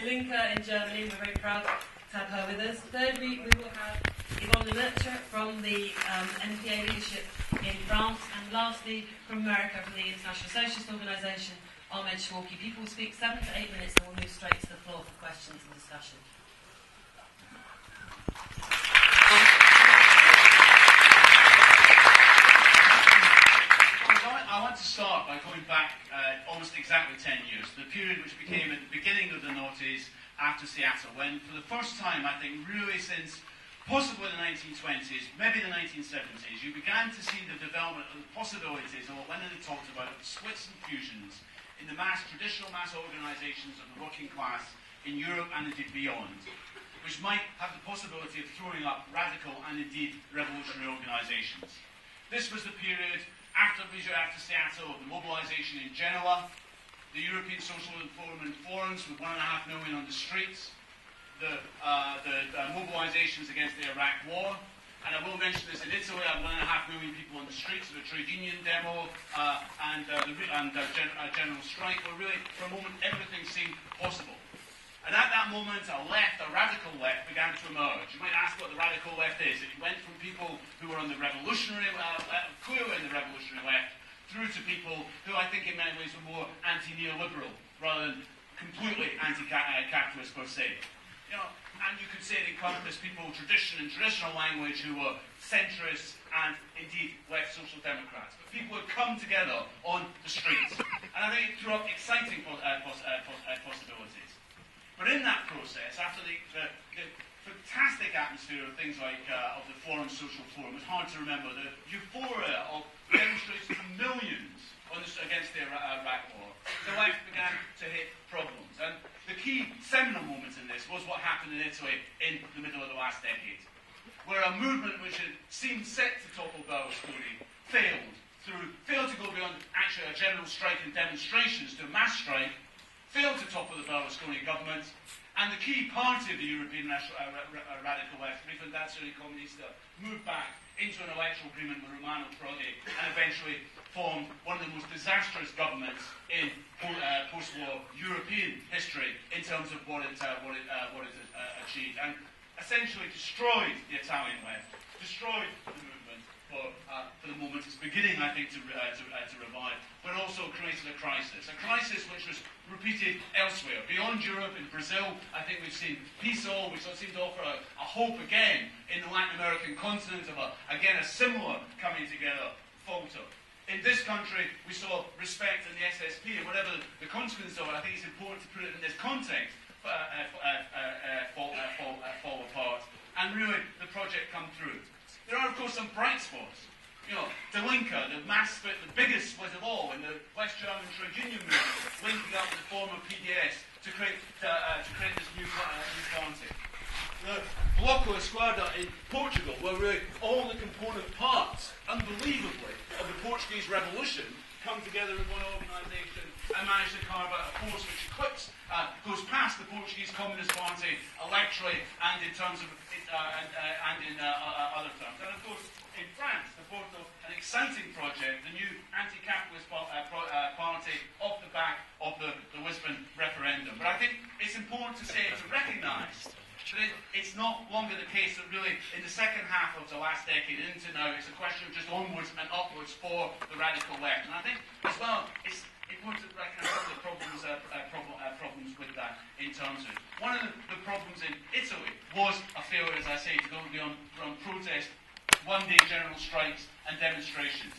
Lemaitre in Germany. We're very proud to have her with us. Third, we will have Lemaitre from the NPA leadership in France. And lastly, from America, from the International Socialist Organisation, Shawki. People will speak 7 to 8 minutes and we'll move straight to the floor for questions and discussion. I want to start by going back almost exactly 10 years, the period which became at the beginning of the noughties after Seattle, when for the first time, I think, really since possibly the 1920s, maybe the 1970s, you began to see the development of the possibilities of what Lenin had talked about, the splits and fusions in the traditional mass organisations of the working class in Europe and indeed beyond, which might have the possibility of throwing up radical and indeed revolutionary organisations. This was the period after Seattle, the mobilisation in Genoa, the European Social Forum and forums with 1.5 million on the streets, the mobilisations against the Iraq War, and I will mention this in Italy, 1.5 million people on the streets of a trade union demo and general strike, where really, for a moment, everything seemed possible. And at that moment, a radical left, began to emerge. You might ask what the radical left is. It went from people who were on the revolutionary left, clearly in the revolutionary left, through to people who I think in many ways were more anti-neoliberal, rather than completely anti-capitalist per se. You know, and you could say it encompassed people of traditional language who were centrists and indeed left social democrats. But people had come together on the streets. And I think it threw up exciting possibilities. But in that process, after the fantastic atmosphere of things like of the Social Forum, it's hard to remember the euphoria of demonstrating millions against the Iraq War, the left began to hit problems. And the key seminal moment in this was what happened in Italy in the middle of the last decade, where a movement which had seemed set to topple Berlusconi failed to go beyond actually a general strike and demonstrations to a mass strike, failed to topple the Berlusconi government, and the key party of the European radical left, Rifondazione Comunista, moved back into an electoral agreement with Romano Prodi and eventually formed one of the most disastrous governments in post-war European history in terms of what it achieved, and essentially destroyed the Italian left, destroyed the movement for the moment it's beginning, I think, to revive, but also created a crisis which was repeated elsewhere. Beyond Europe, in Brazil, I think we've seen PSOL, which seemed to offer a hope again in the Latin American continent of a similar coming together falter. In this country, we saw respect in the SSP, and whatever the consequences of it, I think it's important to put it in this context, fall apart, and really the project come through. There are, of course, some bright spots. You know, the mass split, the biggest split of all in the West German trade union movement, linking up with the former PDS to create this new party. The Bloco Esquerda in Portugal, where really all the component parts, unbelievably, of the Portuguese Revolution come together in one organisation and manage to carve out a force which goes past the Portuguese Communist Party electorally and in terms of other terms. And of course, in France, the birth of an exciting project, the new anti-capitalist party off the back of the Lisbon referendum. But I think it's important to recognise that it's not longer the case that really in the second half of the last decade into now, it's a question of just onwards and upwards for the radical left. And I think as well, it's important to recognise some of the problems with that in terms of it. One of the problems in Italy was a failure, as I say, to go beyond protest, one-day general strikes and demonstrations.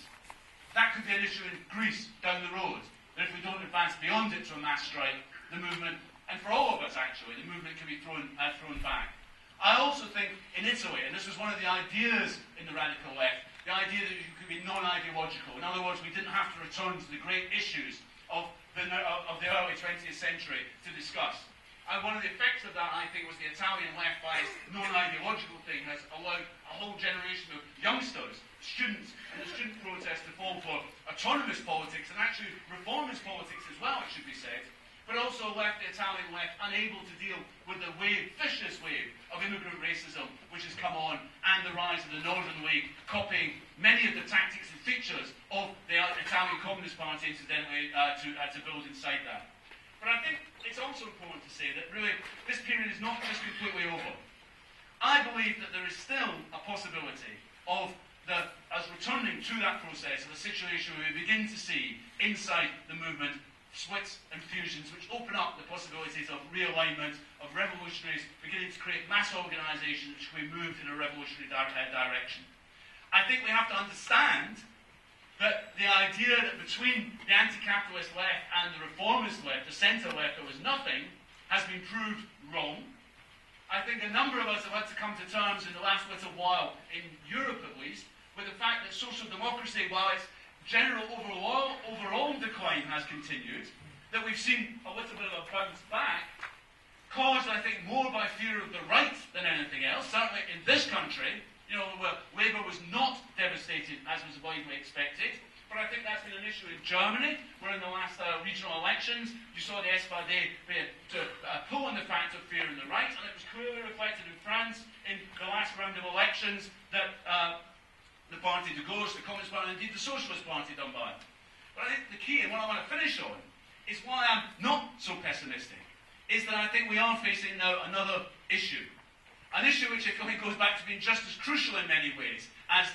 That could be an issue in Greece down the road, but if we don't advance beyond it to a mass strike, the movement, and for all of us actually, the movement can be thrown back. I also think in Italy, and this was one of the ideas in the radical left, the idea that you could be non-ideological. In other words, we didn't have to return to the great issues of the early 20th century to discuss. And one of the effects of that, I think, was the Italian left, by its non-ideological thing, has allowed a whole generation of youngsters, students, and the student protest to fall for autonomous politics, and actually reformist politics as well, it should be said, but also left the Italian left unable to deal with the vicious wave of immigrant racism which has come on, and the rise of the Northern League, copying many of the tactics and features of the Italian Communist Party, incidentally, to build inside that. But I think it's also important to say that really this period is not just completely over. I believe that there is still a possibility of us returning to that process of a situation where we begin to see inside the movement splits and fusions which open up the possibilities of realignment, of revolutionaries beginning to create mass organisations which can be moved in a revolutionary direction. I think we have to understand that the idea that between the anti-capitalist left and the reformist left, the centre left, there was nothing, has been proved wrong. I think a number of us have had to come to terms in the last little while, in Europe at least, with the fact that social democracy, while its general overall decline has continued, that we've seen a little bit of a bounce back, caused, I think, more by fear of the right than anything else. Certainly in this country, where Labour was not devastated as was widely expected. But I think that's been an issue in Germany, where in the last regional elections, you saw the SPD pull on the fact of fear in the right, and it was clearly reflected in France in the last round of elections that the Parti de Gauche, the Communist Party, and indeed the Socialist Party done by. But I think the key, and what I want to finish on, is why I'm not so pessimistic, is that I think we are facing now another issue. An issue which I think goes back to being just as crucial in many ways as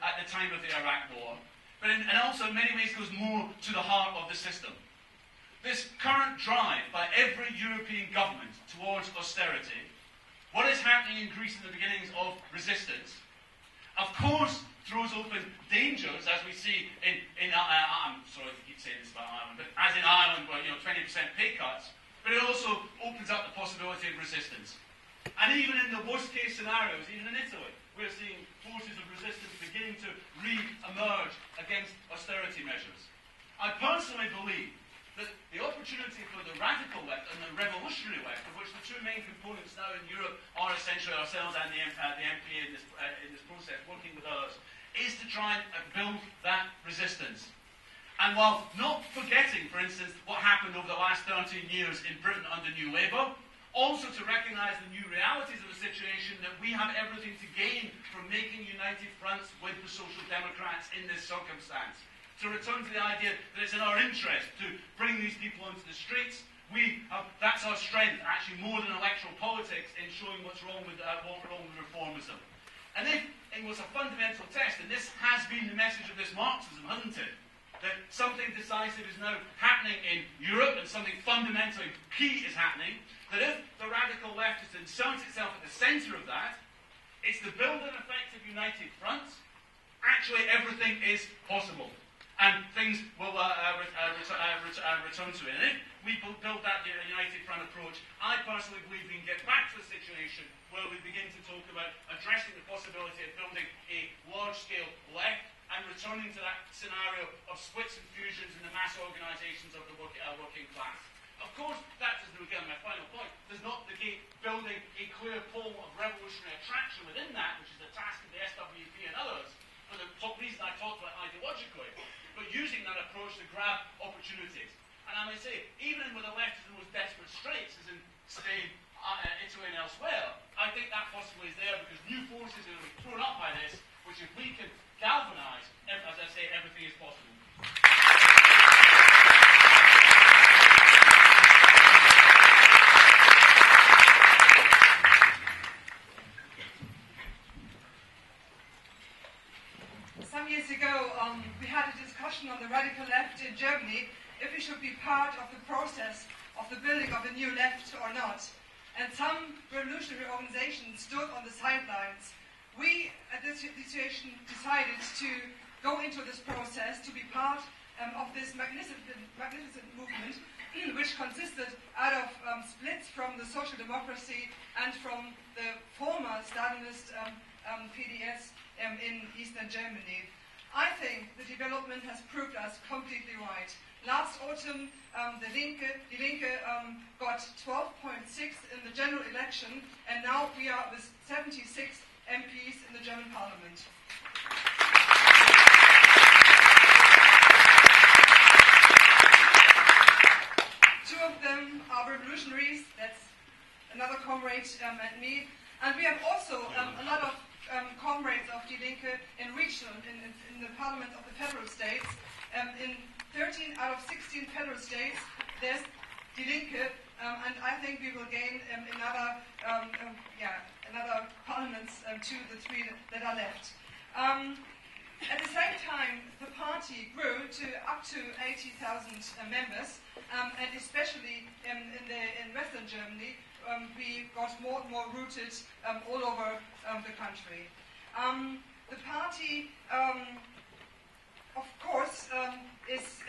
at the time of the Iraq War, but and also in many ways goes more to the heart of the system. This current drive by every European government towards austerity, what is happening in Greece in the beginnings of resistance, of course throws open dangers, as we see I'm sorry to keep saying this about Ireland, but as in Ireland where 20% pay cuts, but it also opens up the possibility of resistance. And even in the worst case scenarios, even in Italy, we're seeing forces of resistance beginning to re-emerge against austerity measures. I personally believe that the opportunity for the radical left and the revolutionary left, of which the two main components now in Europe are essentially ourselves and the MPA in this process, working with others, is to try and build that resistance. And while not forgetting, for instance, what happened over the last 13 years in Britain under New Labour, also to recognise the new realities of the situation, that we have everything to gain from making united fronts with the Social Democrats in this circumstance. To return to the idea that it's in our interest to bring these people onto the streets, that's our strength, actually more than electoral politics, in showing what's wrong with reformism. And if it was a fundamental test, and this has been the message of this Marxism, hasn't it? That something decisive is now happening in Europe, and something fundamentally key is happening, that if the radical left is to insert itself at the centre of that, it's to build an effective united front, actually everything is possible. And things will return to it. And if we build that united front approach, I personally believe we can get back to a situation where we begin to talk about addressing the possibility of building a large-scale left and returning to that scenario of splits and fusions in the mass organisations of the working class. Of course, that doesn't, again, my final point, does not negate building a clear pole of revolutionary attraction within that, which is the task of the SWP and others, for the reason I talked about ideologically, but using that approach to grab opportunities. And I may say, even with the left in the most desperate straits, as in Spain, Italy and elsewhere, I think that possibility is there because new forces are going to be thrown up by this, which if we can galvanise, as I say, everything is possible. Some years ago, we had a discussion on the radical left in Germany, if we should be part of the process of the building of a new left or not. And some revolutionary organizations stood on the sidelines. We, at this situation, decided to go into this process, to be part of this magnificent movement, which consisted out of splits from the social democracy and from the former Stalinist PDS in Eastern Germany. I think the development has proved us completely right. Last autumn, the Linke got 12.6 in the general election, and now we are with 76 MPs in the German Parliament. Two of them are revolutionaries, that's another comrade and me, and we have also a lot of comrades of Die Linke in regional, in the parliament of the federal states. In 13 out of 16 federal states, there's Die Linke, and I think we will gain another parliaments to the three that are left. At the same time, the party grew to up to 80,000 members, and especially in Western Germany, we got more and more rooted all over the country. The party, of course, is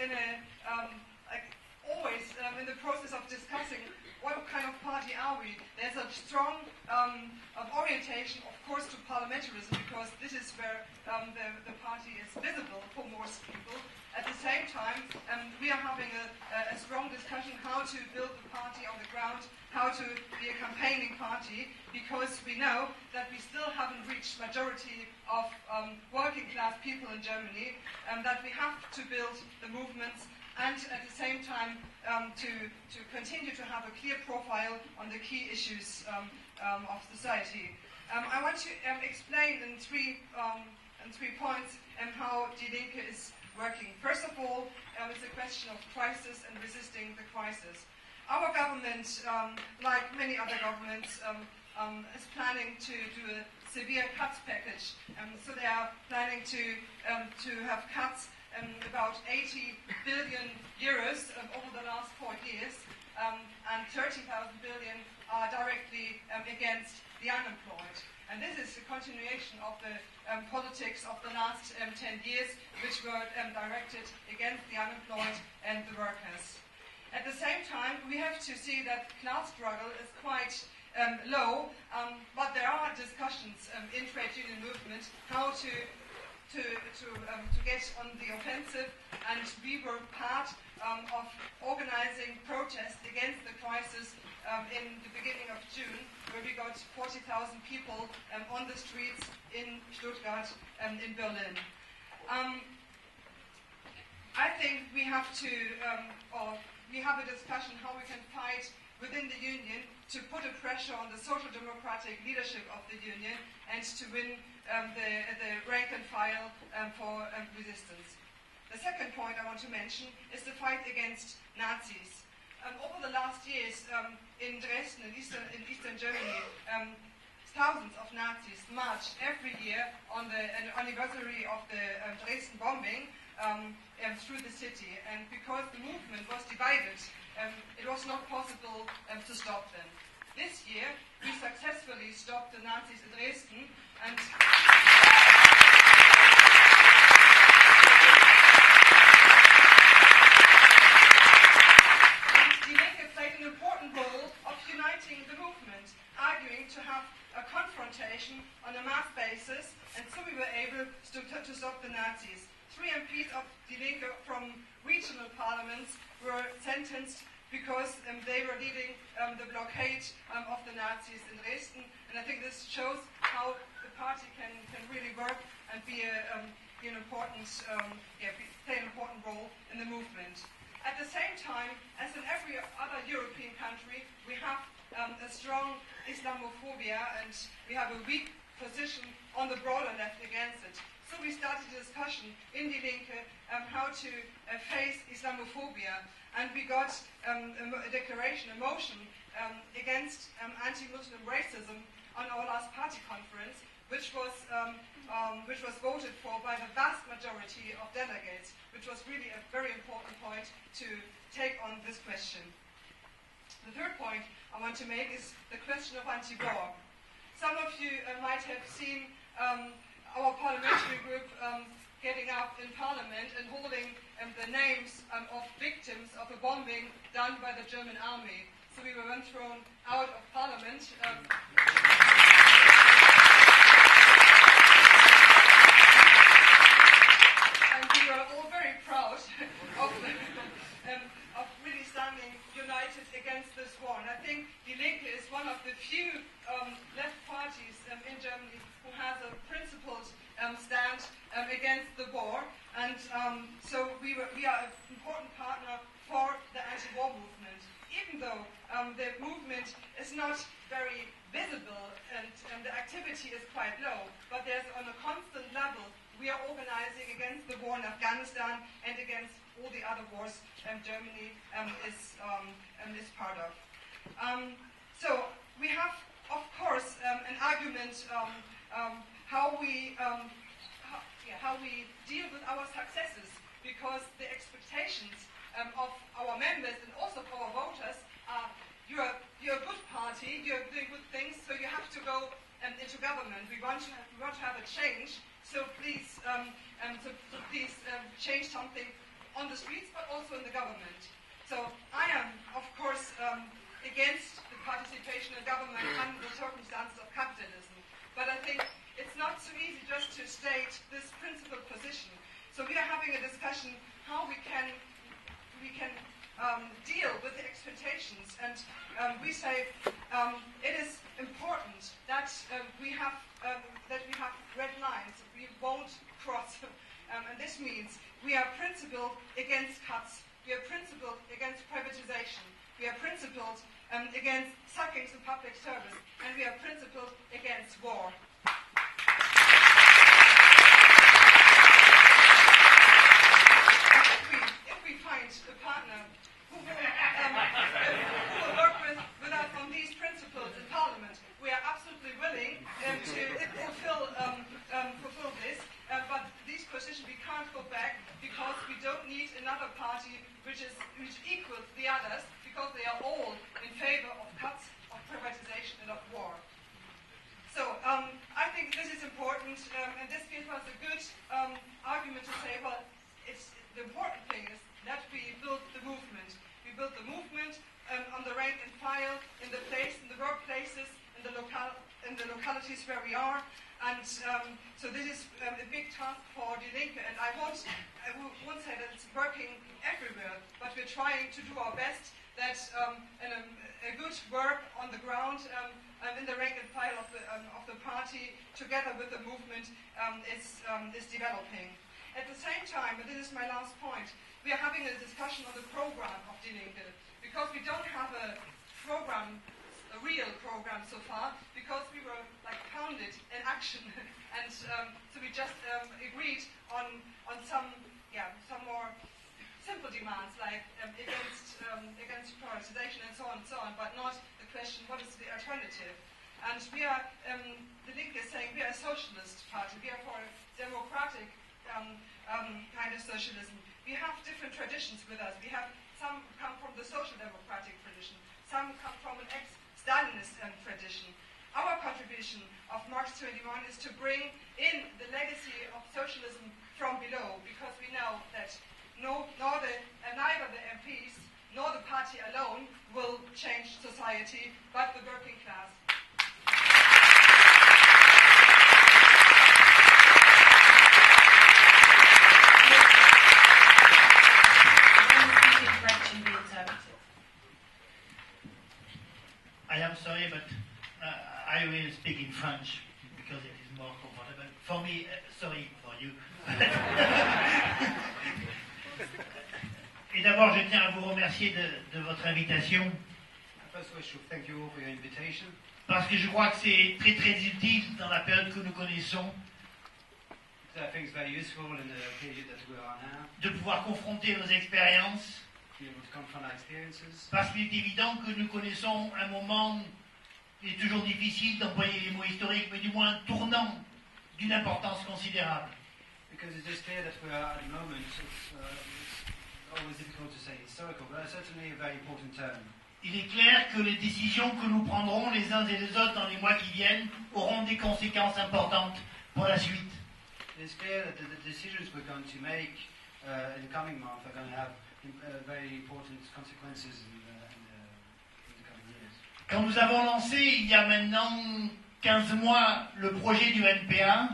always in the process of discussing what kind of party are we. There's a strong orientation, of course, to parliamentarism, because this is where the party is visible for most people. At the same time, we are having a strong discussion how to build the party on the ground, how to be a campaigning party, because we know that we still haven't reached majority of working class people in Germany, that we have to build the movements, and at the same time to continue to have a clear profile on the key issues of society. I want to explain in three points how Die Linke is working. First of all, it's a question of crisis and resisting the crisis. Our government, like many other governments, is planning to do a severe cuts package. So they are planning to have cuts about 80 billion euros over the last 4 years, and 30,000 billion are directly against the unemployed. And this is a continuation of the politics of the last 10 years, which were directed against the unemployed and the workers. At the same time, we have to see that class struggle is quite low, but there are discussions in trade union movement how to get on the offensive, and we were part of organizing protests against the crisis in the beginning of June, where we got 40,000 people on the streets in Stuttgart and in Berlin. I think we have to, we have a discussion how we can fight within the union to put a pressure on the social democratic leadership of the union and to win the rank and file for resistance. The second point I want to mention is the fight against Nazis. Over the last years in Dresden, in Eastern Germany, thousands of Nazis marched every year on the anniversary of the Dresden bombing through the city. And because the movement was divided, it was not possible to stop them. This year, we successfully stopped the Nazis in Dresden, and Die Linke played an important role of uniting the movement, arguing to have a confrontation on a mass basis, and so we were able to stop the Nazis. 3 MPs of Die Linke from regional parliaments were sentenced because they were leading the blockade of the Nazis in Dresden, and I think this shows how the party can really work and be play an important role in the movement. At the same time, as in every other European country, we have a strong Islamophobia, and we have a weak position on the broader left against it. So we started a discussion in Die Linke how to face Islamophobia, and we got a declaration, a motion against anti-Muslim racism on our last party conference, which was voted for by the vast majority of delegates, which was really a very important point to take on this question. The third point I want to make is the question of anti-war. Some of you might have seen our parliamentary group getting up in Parliament and holding the names of victims of a bombing done by the German army. So we were then thrown out of Parliament. And we were all very proud of really standing united against this war. And I think Die Linke is one of the few left parties in Germany who has a principled stand against the war, and so we are an important partner for the anti-war movement. Even though the movement is not very visible and the activity is quite low, but there's on a constant level we are organizing against the war in Afghanistan and against all the other wars Germany is part of. So we have, of course, an argument how we deal with our successes, because the expectations of our members and also of our voters are, you're a good party, you're doing good things, so you have to go into government. We want to have a change, so please change something on the streets, but also in the government. So I am, of course, against the participation in government under the circumstances of capitalism. But I think it's not so easy just to state this principled position. So we are having a discussion how we can deal with the expectations, and we say it is important that we have red lines we won't cross, and this means we are principled against cuts, we are principled against privatization, we are principled against suckings of public service, and we are principled against war. If we find a partner who will work with us on these principles in Parliament, we are absolutely willing to fulfill this. But these positions we can't go back, because we don't need another party which equals the others, because they are all in favor of cuts, of privatization, and of war. So I think this is important, and this gives us a good argument to say, well, the important thing is that we build the movement. We build the movement on the rank and file, in the workplaces, in the localities where we are. And so this is a big task for Die Linke, and I won't say that it's working everywhere, but we're trying to do our best that a good work on the ground in the rank and file of the party, together with the movement, is developing. At the same time, and this is my last point, we are having a discussion on the program of Die Linke, because we don't have a real program so far, because we were founded in action, and so we just agreed on some more simple demands, like against privatization and so on, but not the question, what is the alternative? And we are, Die Linke is saying we are a socialist party, we are for a democratic kind of socialism. We have different traditions with us. We have some come from the social democratic tradition, some come from an ex-Stalinist tradition. Our contribution of March 21 is to bring in the legacy of socialism from below, because we know that neither the MPs nor the party alone will change society, but the working class. I am sorry, but I will speak in French because it is more comfortable for me. Sorry for you. Et d'abord, je tiens à vous remercier de votre invitation. First of all, I should thank you all for your invitation. Parce que je crois que c'est très très utile dans la période que nous connaissons. I think it's very useful in the period that we are now. De pouvoir confronter nos expériences. Parce qu'il est évident que nous connaissons un moment, il est toujours difficile d'employer les mots historiques, mais du moins tournant d'une importance considérable. Because it is clear that we are at a moment, it's always difficult to say historical, but it's certainly a very important term. Il est clair que les décisions que nous prendrons les uns et les autres dans les mois qui viennent auront des conséquences importantes pour la suite. It is clear that the decisions we're going to make in the coming months are going to have very important consequences in the coming years. Quand nous avons lancé il y a maintenant 15 mois le projet du NPA,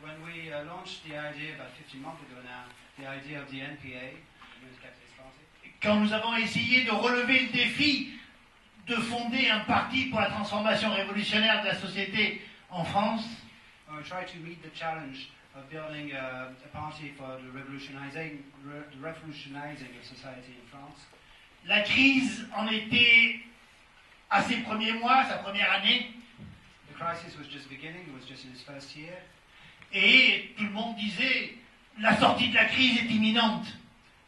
when we launched the idea about 15 months ago now, the idea of the NPA, the Communist Capitalist Party, quand nous avons essayé de relever le défi de fonder un parti pour la transformation révolutionnaire de la société en France, we tried to meet the challenge of building a party for the revolutionizing of society in France. La crise en était à ses premiers mois, sa première année. The crisis was just beginning, it was just in its first year. Et tout le monde disait, la sortie de la crise est imminente.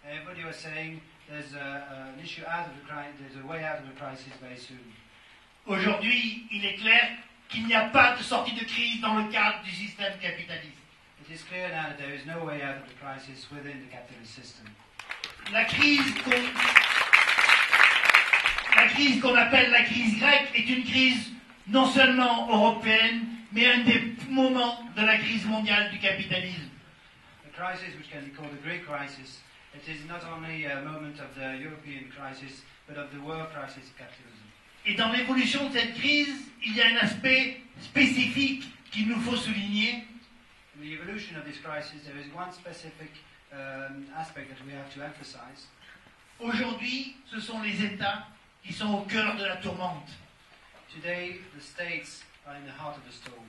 Everybody was saying there's an issue out of the crisis, there's a way out of the crisis very soon. Aujourd'hui, il est clair qu'il n'y a pas de sortie de crise dans le cadre du système capitaliste. It is clear now that there is no way out of the crisis within the capitalist system. La crise qu'on appelle la crise grecque est une crise non seulement européenne, mais un des moments de la crise mondiale du capitalisme. The crisis, which can be called the Greek crisis, it is not only a moment of the European crisis, but of the world crisis of capitalism. Et dans l'évolution de cette crise, il y a un aspect spécifique qu'il nous faut souligner. In the evolution of this crisis, there is one specific aspect that we have to emphasize. Aujourd'hui, ce sont les États qui sont au cœur de la tourmente. Today, the states are in the heart of the storm.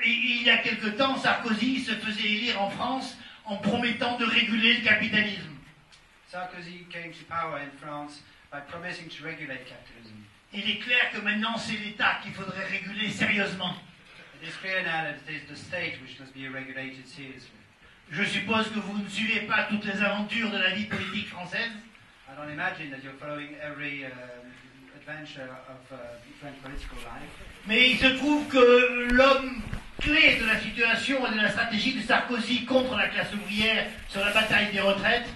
Et il y a quelque temps, Sarkozy se faisait élire en France en promettant de réguler le capitalisme. Sarkozy came to power in France by promising to regulate capitalism. Il est clair que maintenant, c'est l'État qu'il faudrait réguler sérieusement. It is clear now that it is the state which must be regulated seriously. Je suppose que vous ne suivez pas toutes les aventures de la vie politique française. I don't imagine that you're following every adventure of French political life. Mais il se trouve que l'homme clé de la situation et de la stratégie de Sarkozy contre la classe ouvrière sur la bataille des retraites,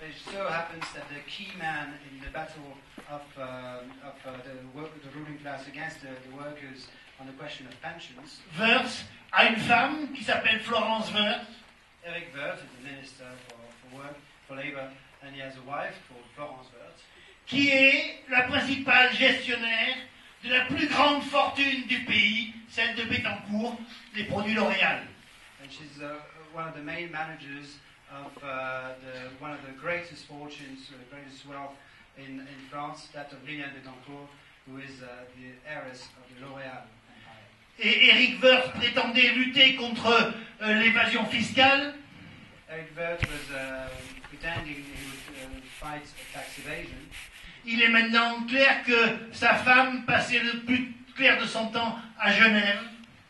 It so happens that the key man in the battle of the ruling class against the workers on the question of pensions, Wörth, a une femme qui s'appelle Florence Wörth, Eric Wörth is the minister for work, for labor, and he has a wife called Florence Wörth, qui est la principale gestionnaire de la plus grande fortune du pays, celle de Bettencourt, les produits L'Oréal. and she's one of the main managers of one of the greatest fortunes, the greatest wealth in France, that of Liliane Bettencourt, who is the heiress of the L'Oréal empire. Et Eric Wörth prétendait lutter contre l'évasion fiscale. Eric Wörth was pretending he would fight tax evasion. Il est maintenant clair que sa femme passait le plus clair de son temps à Genève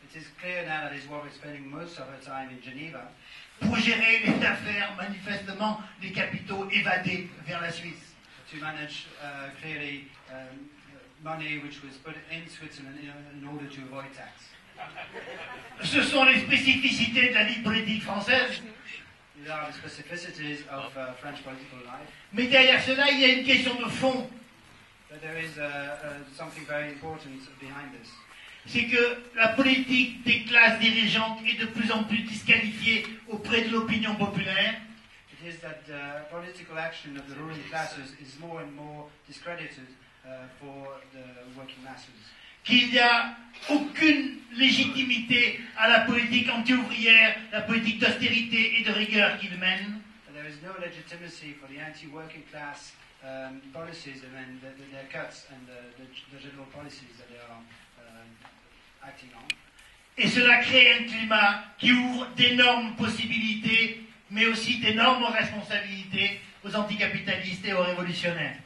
It is clear now that his wife is spending most of her time in Geneva pour gérer les affaires, manifestement, des capitaux évadés vers la Suisse. to manage clearly money which was put in Switzerland in order to avoid tax. Ce sont les spécificités de la vie politique française. These are the specificities of French political life. Mais derrière cela, il y a une question de fond. But there is something very important behind this. C'est que la politique des classes dirigeantes est de plus en plus disqualifiée auprès de l'opinion populaire. It is that political action of the ruling classes is more and more discredited for the working masses. Qu'il n'y a aucune légitimité à la politique anti-ouvrière, la politique d'austérité et de rigueur qu'il mène. There is no legitimacy for the anti-working class policies and then their cuts and the general policies that they are acting on. Et cela crée un climat qui ouvre d'énormes possibilités, mais aussi d'énormes responsabilités aux anticapitalistes et aux révolutionnaires.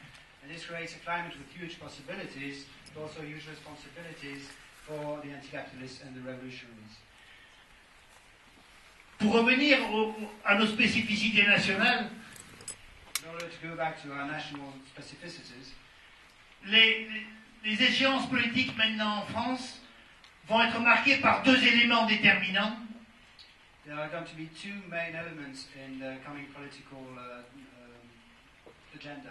And this creates a climate with huge possibilities, but also huge responsibilities for the anti-capitalists and the revolutionaries. Pour revenir à nos spécificités nationales, In order to go back to our national specificities, les échéances politiques maintenant en France vont être marquées par deux éléments déterminants. there are going to be two main elements in the coming political agenda.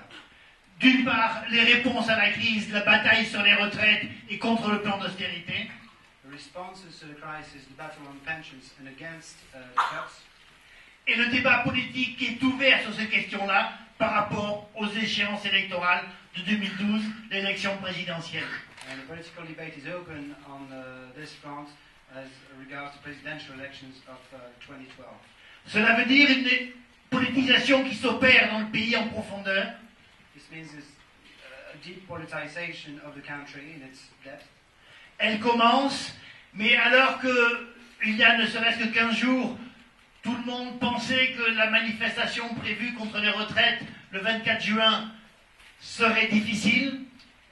D'une part, les réponses à la crise, la bataille sur les retraites et contre le plan d'austérité. The responses to the crisis, the battle on pensions and against cuts, Et le débat politique qui est ouvert sur ces questions-là par rapport aux échéances électorales de 2012, l'élection présidentielle. and the political debate is open on this front as regards to presidential elections of 2012. Cela veut dire une politisation qui s'opère dans le pays en profondeur. This means a deep politicization of the country in its depth. Elle commence, mais alors qu'il y a ne serait-ce que 15 jours, tout le monde pensait que la manifestation prévue contre les retraites le 24 juin serait difficile.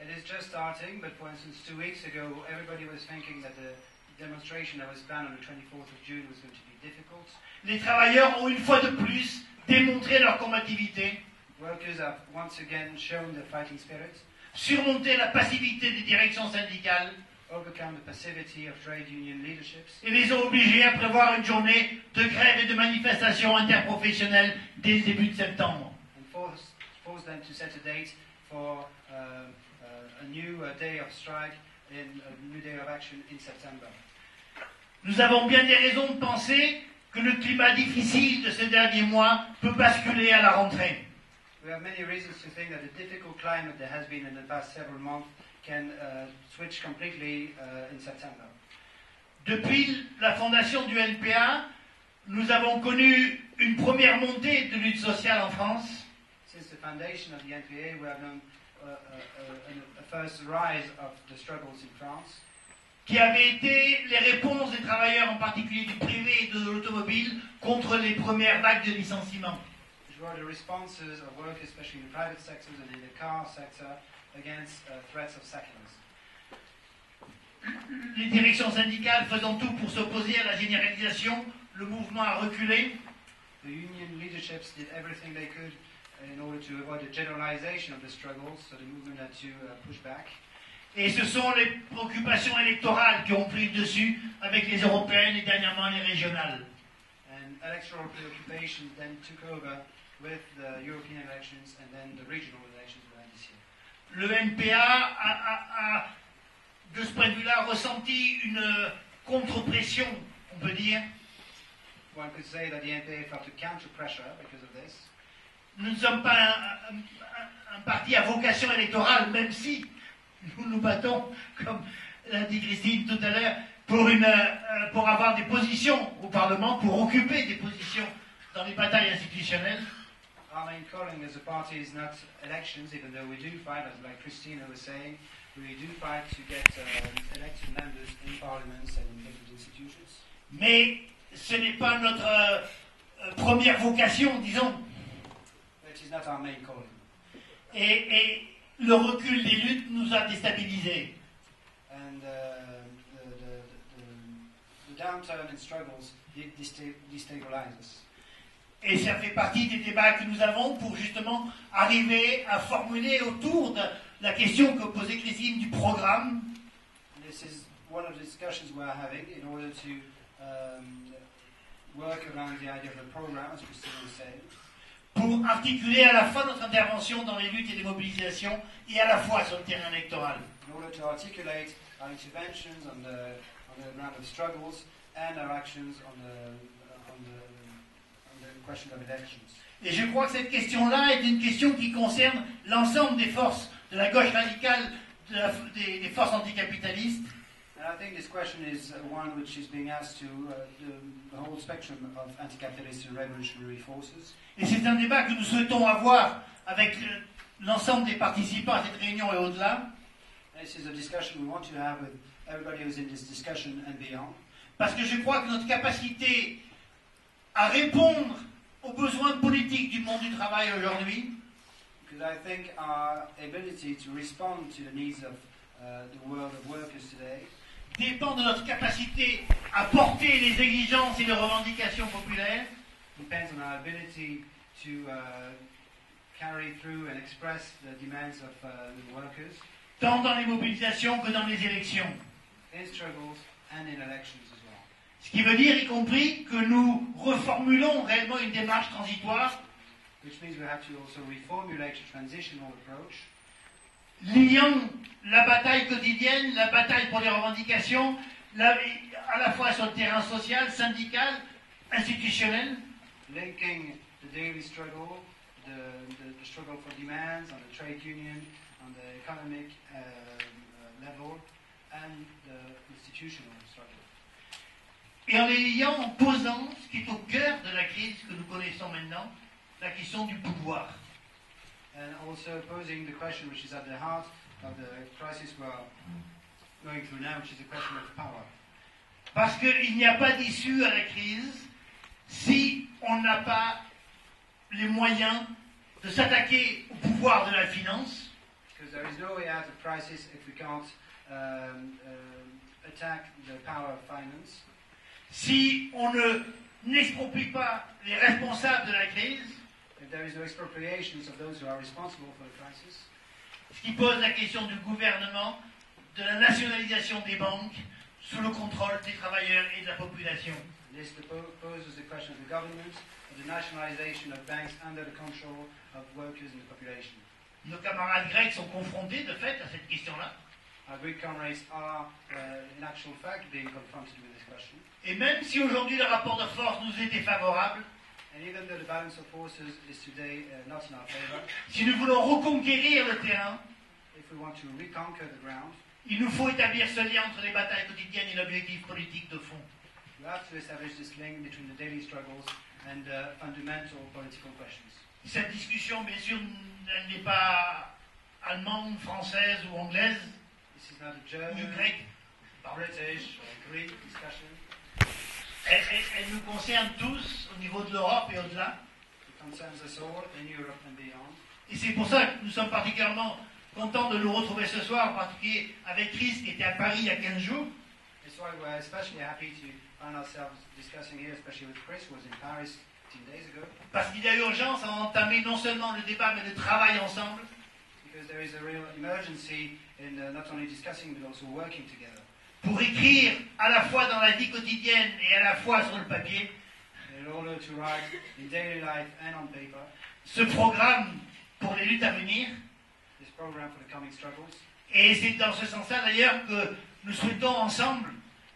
It is just starting, but for instance, 2 weeks ago, everybody was thinking that the demonstration that was planned on the 24th of June was going to be difficult. Les travailleurs ont une fois de plus démontré leur combativité, Workers have once again shown their fighting spirit, surmonté la passivité des directions syndicales overcome the passivity of trade union leaderships, et les ont obligés à prévoir une journée de grève et de manifestation interprofessionnelle dès le début de septembre. and forced them to set a date for a new day of strike, a new day of action in September. Nous avons bien des raisons de penser que le climat difficile de ces derniers mois peut basculer à la rentrée. We have many reasons to think that the difficult climate there has been in the past several months can switch completely in September. Depuis la fondation du NPA, nous avons connu une première montée de lutte sociale en France, Since the foundation of the NPA, we have known a first rise of the struggles in France, qui avait été les réponses des travailleurs, en particulier du privé et de l'automobile, contre les premières vagues de licenciements. which were the responses of workers, especially in the private sectors and in the car sector, against threats of sackings. Les directions syndicales faisant tout pour s'opposer à la généralisation, le mouvement a reculé. The union leaderships did everything they could in order to avoid a generalization of the struggles, so the movement had to push back. Et ce sont les préoccupations électorales qui ont pris le dessus avec les européennes et dernièrement les régionales. And electoral preoccupations then took over with the European elections and then the regional elections we had this year. Le NPA a, de ce point de vue-là, ressenti une contre-pression, on peut dire. One could say that the NPA felt a counter-pressure because of this. Nous ne sommes pas un parti à vocation électorale, même si nous nous battons, comme l'a dit Christine tout à l'heure, pour avoir des positions au Parlement, pour occuper des positions dans les batailles institutionnelles. Our main calling as a party is not elections, even though we do fight, as like Christina was saying, we do fight to get elected members in parliaments and in different institutions. Mais ce n'est pas notre première vocation, disons. It is not our main calling. Et le recul des luttes nous a déstabilisés. And the downturn in struggles did destabilize us. Et ça fait partie des débats que nous avons pour justement arriver à formuler autour de la question que posait Christine du programme. And this is one of the discussions we're having in order to work around the idea of a program, as Christine was saying. Pour articuler à la fois notre intervention dans les luttes et les mobilisations et à la fois sur le terrain électoral. In order to articulate our interventions on the ground of struggles and our actions on the question of elections. Et je crois que cette question-là est une question qui concerne l'ensemble des forces de la gauche radicale, des forces anticapitalistes. And I think this question is one which is being asked to the whole spectrum of anti-capitalist and revolutionary forces. Et c'est un débat que nous souhaitons avoir avec l'ensemble des participants à cette réunion et au-delà. This is a discussion we want to have with everybody who's in this discussion and beyond. Parce que je crois que notre capacité à répondre aux besoins politiques du monde du travail aujourd'hui, Because I think our ability to respond to the needs of the world of workers today dépend de notre capacité à porter les exigences et les revendications populaires, depends on our ability to carry through and express the demands of the workers tant dans les mobilisations que dans les élections. in struggles and in elections as well. Ce qui veut dire, y compris, que nous reformulons réellement une démarche transitoire, Which means we have to also reformulate a transitional approach, liant la bataille quotidienne, la bataille pour les revendications, à la fois sur le terrain social, syndical, institutionnel, linking the daily struggle, the struggle for demands on the trade union, on the economic level, and the institutional struggle. et en les liant, en posant ce qui est au cœur de la crise que nous connaissons maintenant, la question du pouvoir. And also posing the question which is at the heart of the crisis we're going through now, which is the question of power. Parce qu'il n'y a pas d'issue à la crise si on n'a pas les moyens de s'attaquer au pouvoir de la finance, Because there is no way out of crisis if we can't attack the power of finance, si on n'exproprie pas les responsables de la crise, if there is no expropriations of those who are responsible for the crisis, ce qui pose la question du gouvernement, de la nationalisation des banques sous le contrôle des travailleurs et de la population. this poses the question of the government, of the nationalization of banks under the control of workers and the population. Nos camarades grecs sont confrontés de fait à cette question-là. Our Greek comrades are, in actual fact, being confronted with this question. Et même si aujourd'hui le rapport de force nous est défavorable, And even though the balance of forces is today not in our favor, si nous voulons reconquérir le terrain, if we want to reconquer the ground, il nous faut établir ce lien entre les batailles quotidiennes et l'objectif politique de fond. we have to establish this link between the daily struggles and fundamental political questions. Cette discussion, bien sûr, elle n'est pas allemande, française ou anglaise, This is not a ou German, grecque. British, or Greek discussion. Elle nous concerne tous au niveau de l'Europe et au-delà. It concerns us all in Europe and beyond. Et c'est pour ça que nous sommes particulièrement contents de nous retrouver ce soir, en particulier avec Chris qui était à Paris il y a 15 jours. That's why we're especially happy to find ourselves discussing here, especially with Chris, who was in Paris 15 days ago, Parce qu'il y a urgence à entamer non seulement le débat, mais le travail ensemble because there is a real emergency in not only discussing but also working together pour écrire à la fois dans la vie quotidienne et à la fois sur le papier in order to write in daily life and on paper ce programme pour les luttes à venir. this program for the coming struggles. Et c'est dans ce sens-là d'ailleurs que nous souhaitons ensemble,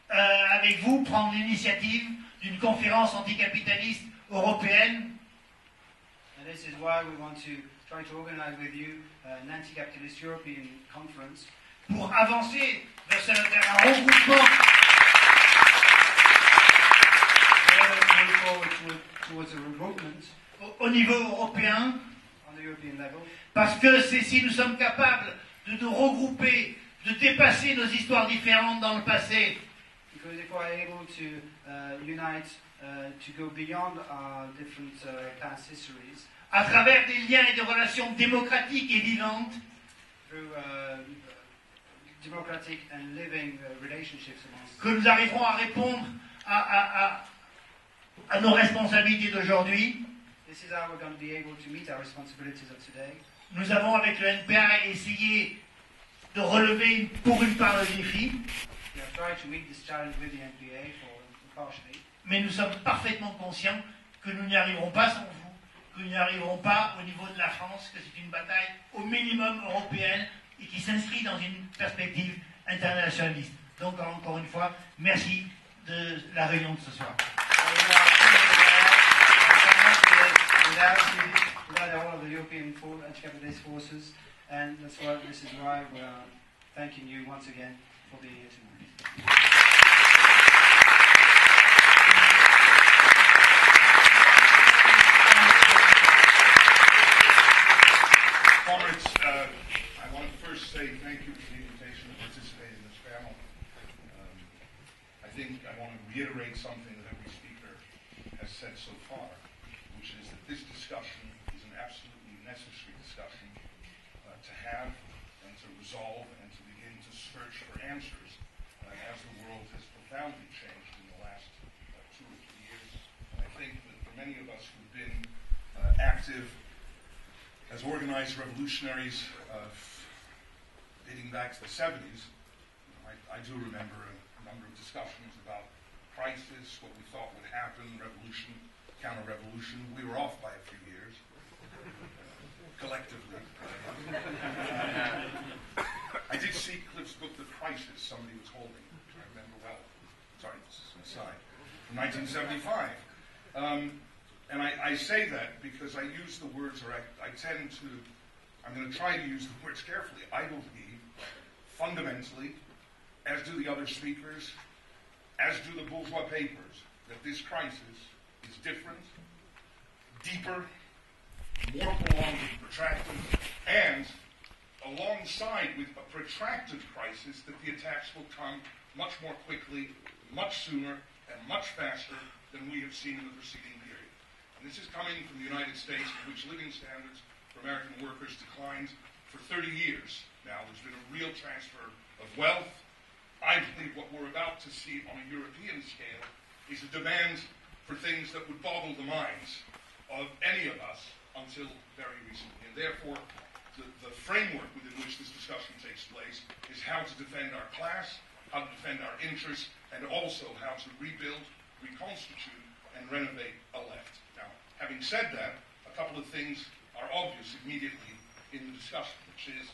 avec vous, prendre l'initiative d'une conférence anticapitaliste européenne And this is why we want to try to organize with you an anti-capitalist European conference pour avancer vers un regroupement in order to move forward towards a regroupment au niveau européen, on the European level. parce que c'est si nous sommes capables de nous regrouper, de dépasser nos histoires différentes dans le passé, Because if we're able to unite, to go beyond our different past histories à travers des liens et des relations démocratiques et vivantes, through democratic and living relationships amongst que nous arriverons à répondre à nos responsabilités d'aujourd'hui. this is how we're going to be able to meet our responsibilities of today. Nous avons avec le NPA essayé de relever pour une part le défi, We have tried to meet this challenge with the NPA partially, mais nous sommes parfaitement conscients que nous n'y arriverons pas sans vous, que nous n'y arriverons pas au niveau de la France, que c'est une bataille au minimum européenne et qui s'inscrit dans une perspective internationaliste. Donc encore une fois, merci de la réunion de ce soir. without all of the European anti-capitalist forces, and this is why we are thanking you once again for being here tonight. Comrades, I want to first say thank you for the invitation to participate in this panel. I think I want to reiterate something that every speaker has said so far, which is that this discussion is an absolutely necessary discussion to have and to resolve and to begin to search for answers as the world has profoundly changed in the last 2 or 3 years. And I think that for many of us who've been active as organized revolutionaries dating back to the 70s, I do remember a number of discussions about crisis, what we thought would happen, revolution, counter-revolution. We were off by a few years, collectively. I did see Cliff's book, The Crisis, somebody was holding, which I remember well. Sorry, this is an aside. From 1975. And I say that because I use the words, or I tend to, I'm going to try to use the words carefully. I believe, fundamentally, as do the other speakers, as do the bourgeois papers, that this crisis is different, deeper, more prolonged and protracted, and alongside with a protracted crisis, that the attacks will come much more quickly, much sooner, and much faster than we have seen in the preceding period. And this is coming from the United States, in which living standards for American workers declined for 30 years. Now, there's been a real transfer of wealth, I believe what we're about to see on a European scale is a demand for things that would boggle the minds of any of us until very recently. And therefore, the framework within which this discussion takes place is how to defend our class, how to defend our interests, and also how to rebuild, reconstitute, and renovate a left. Now, having said that, a couple of things are obvious immediately in the discussion, which is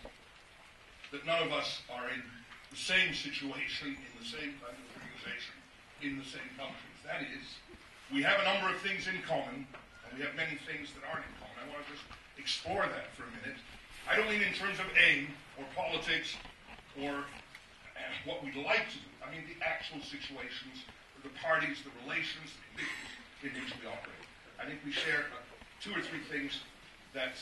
that none of us are in the same situation, in the same kind of organization, in the same countries. That is, we have a number of things in common, and we have many things that aren't in common. I want to just explore that for a minute. I don't mean in terms of aim, or politics, or what we'd like to do. I mean the actual situations, the parties, the relations, the conditions in which we operate. I think we share two or three things that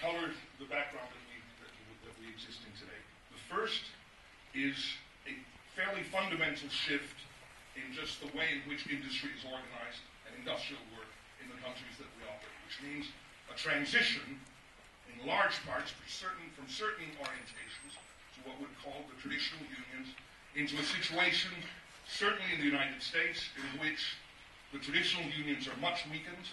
color the background that we exist in today. The first is a fairly fundamental shift in just the way in which industry is organized and industrial work in the countries that we operate, which means a transition in large parts from certain orientations to what we'd call the traditional unions into a situation, certainly in the United States, in which the traditional unions are much weakened.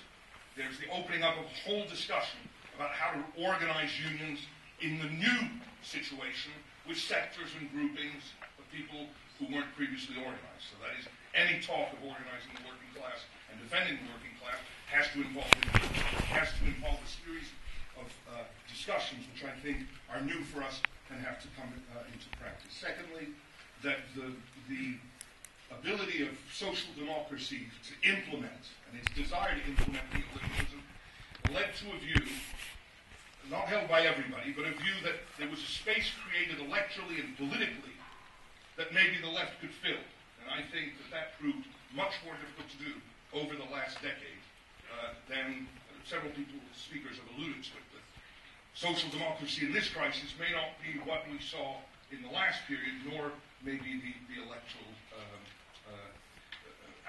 There's the opening up of a whole discussion about how to organize unions in the new situation with sectors and groupings of people who weren't previously organized. So that is, any talk of organizing the working class and defending the working class has to involve a series of discussions which I think are new for us and have to come into practice. Secondly, that the ability of social democracy to implement, and its desire to implement neoliberalism, led to a view, not held by everybody, but a view that there was a space created electorally and politically that maybe the left could fill. And I think that proved much more difficult to do over the last decade than several speakers have alluded to it. That social democracy in this crisis may not be what we saw in the last period, nor maybe the electoral,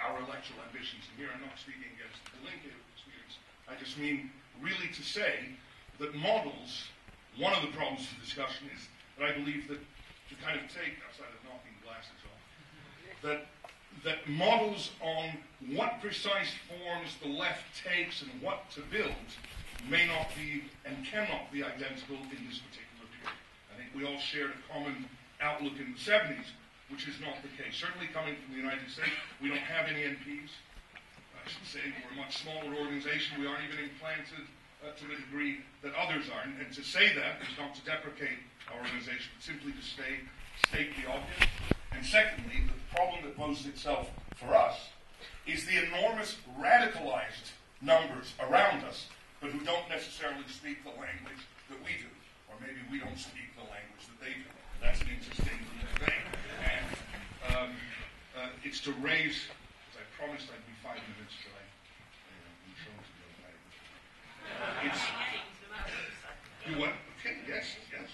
our electoral ambitions. And here I'm not speaking against the Lincoln experience. I just mean really to say that models, one of the problems of the discussion is that I believe that to kind of take, outside of knocking glasses off, that models on what precise forms the left takes and what to build may not be and cannot be identical in this particular period. I think we all shared a common outlook in the 70s, which is not the case. Certainly coming from the United States, we don't have any MPs. I should say we're a much smaller organization. We aren't even implanted to the degree that others are. And to say that is not to deprecate our organization, but simply to state the obvious. And secondly, the problem that poses itself for us is the enormous radicalized numbers around us, but who don't necessarily speak the language that we do. Or maybe we don't speak the language that they do. That's an interesting thing. And it's to raise, as I promised I'd be 5 minutes, so I'm shown to do it. It's, you what? Okay, yes, okay.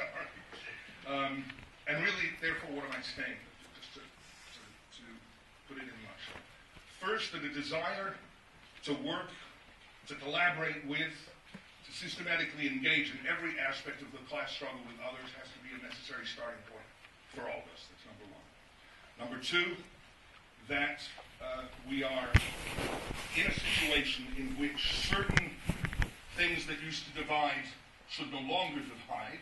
All right. And really, therefore, what am I saying? Just to put it in a nutshell. First, that a desire to work, to collaborate with, to systematically engage in every aspect of the class struggle with others has to be a necessary starting point for all of us. That's number one. Number two, that we are in a situation in which certain things that used to divide should no longer divide.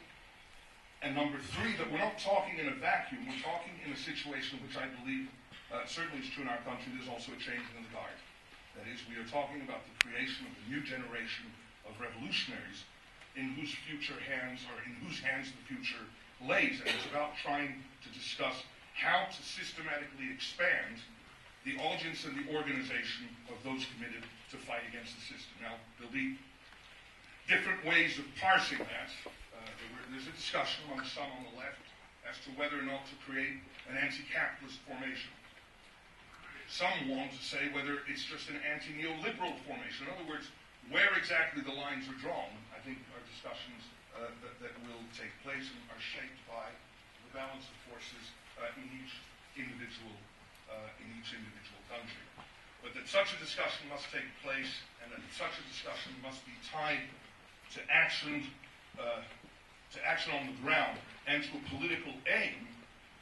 And number three, that we're not talking in a vacuum. We're talking in a situation which I believe certainly is true in our country. There's also a change in the guard. That is, we are talking about the creation of a new generation of revolutionaries in whose hands the future lays. And it's about trying to discuss how to systematically expand the audience and the organization of those committed to fight against the system. Now, there'll be different ways of parsing that. There's a discussion among some on the left as to whether or not to create an anti-capitalist formation. Some want to say whether it's just an anti-neoliberal formation. In other words, where exactly the lines are drawn, I think, are discussions that will take place and are shaped by the balance of forces in each individual country. But that such a discussion must take place, and that such a discussion must be tied to action to action on the ground and to a political aim,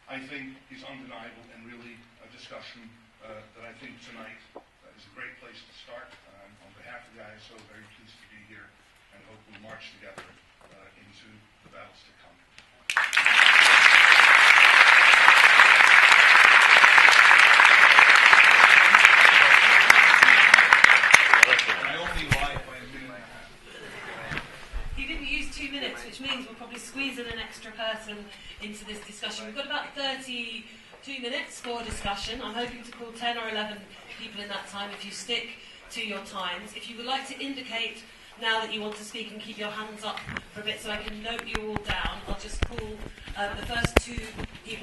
I think is undeniable and really a discussion that I think tonight is a great place to start. On behalf of the ISO, very pleased to be here and hope we'll march together into the battles to come. I only lied by a minute and a half. You didn't use 2 minutes, which means we'll probably squeeze in an extra person into this discussion. We've got about 32 minutes for discussion. I'm hoping to call 10 or 11 people in that time if you stick to your times. If you would like to indicate now that you want to speak and keep your hands up for a bit so I can note you all down, I'll just call the first two people